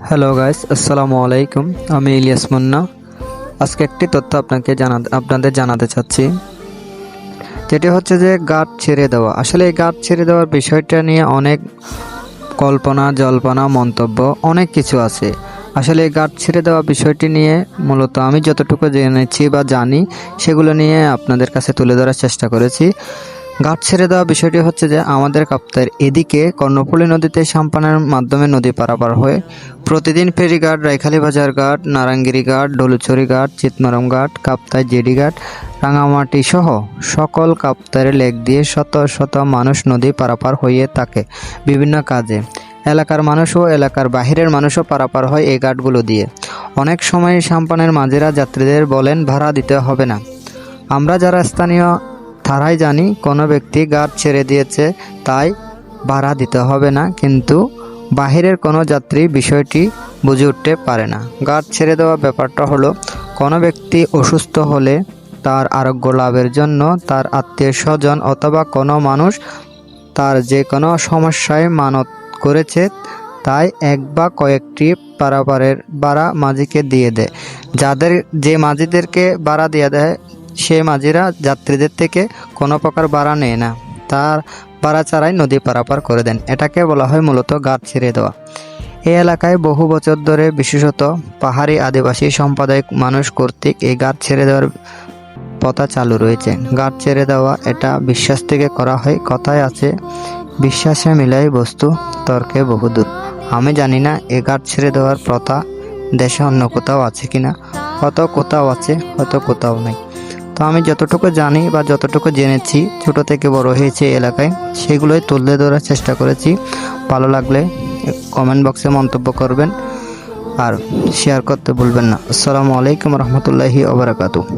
Hello guys, আসসালামু আলাইকুম। আমি ইলিয়াস মুন্না। আজকে একটি তথ্য আপনাদের জানাতে চাচ্ছি, যেটি হচ্ছে যে গাঁট ছেড়ে দেওয়া। আসলে এই গাঁট ছেড়ে দেওয়ার বিষয়টা নিয়ে অনেক কল্পনা জল্পনা মন্তব্য অনেক কিছু আছে। আসলে এই গাঁট ছেড়ে দেওয়া বিষয়টি নিয়ে মূলত আমি যতটুকু জেনেছি বা জানি সেগুলো নিয়ে আপনাদের কাছে তুলে ধরার চেষ্টা করেছি। ঘাট ছেড়ে দেওয়া বিষয়টি হচ্ছে যে আমাদের কাপ্তাইয়ের এদিকে কর্ণফুলী নদীতে সাম্পানের মাধ্যমে নদী পারাপার হয়ে প্রতিদিন ফেরিঘাট, রায়খালী বাজার ঘাট, নারায়ণগিরি ঘাট, ডলুছড়ি ঘাট, চিতমারম ঘাট, কাপ্তাই জেডি ঘাট, রাঙামাটি সহ সকল কাপ্তাইয়ের লেক দিয়ে শত শত মানুষ নদী পারাপার হয়ে থাকে বিভিন্ন কাজে। এলাকার মানুষ ও এলাকার বাহিরের মানুষও পারাপার হয় এই ঘাটগুলো দিয়ে। অনেক সময় সাম্পানের মাঝিরা যাত্রীদের বলেন ভাড়া দিতে হবে না। আমরা যারা স্থানীয় তারাই জানি কোনো ব্যক্তি ঘাট ছেড়ে দিয়েছে তাই ভাড়া দিতে হবে না, কিন্তু বাহিরের কোনো যাত্রী বিষয়টি বুঝে উঠতে পারে না। ঘাট ছেড়ে দেওয়া ব্যাপারটা হলো, কোনো ব্যক্তি অসুস্থ হলে তার আরোগ্য লাভের জন্য তার আত্মীয় স্বজন অথবা কোনো মানুষ তার যে কোনো সমস্যায় মানত করেছে, তাই এক বা কয়েকটি পারাপারের ভাড়া মাঝিকে দিয়ে দেয়। যে মাঝিদেরকে ভাড়া দিয়ে দেয় সে মাঝিরা যাত্রীদের থেকে কোনো প্রকার ভাড়া নেয় না, তার ভাড়া ছাড়াই নদী পারাপার করে দেন। এটাকে বলা হয় মূলত ঘাট ছেড়ে দেওয়া। এই এলাকায় বহু বছর ধরে বিশেষত পাহাড়ি আদিবাসী সম্প্রদায়ের মানুষ কর্তৃক এই ঘাট ছেড়ে দেওয়ার প্রথা চালু রয়েছে। ঘাট ছেড়ে দেওয়া এটা বিশ্বাস থেকে করা হয়। কথায় আছে, বিশ্বাসে মিলাই বস্তু তর্কে বহুদূর। আমি জানি না এই ঘাট ছেড়ে দেওয়ার প্রথা দেশে অন্য কোথাও আছে কিনা, হয়তো কোথাও আছে, হয়তো কোথাও নেই। তো আমি যতটুকু জানি বা যতটুকু জেনেছি, ছোট থেকে বড় হয়েছে এলাকায়, সেগুলোই তুলে ধরার চেষ্টা করেছি। ভালো লাগলে কমেন্ট বক্সে মন্তব্য করবেন আর শেয়ার করতে ভুলবেন না। আসসালামু আলাইকুম রহমতুল্লাহি ওয়া বারাকাতুহু।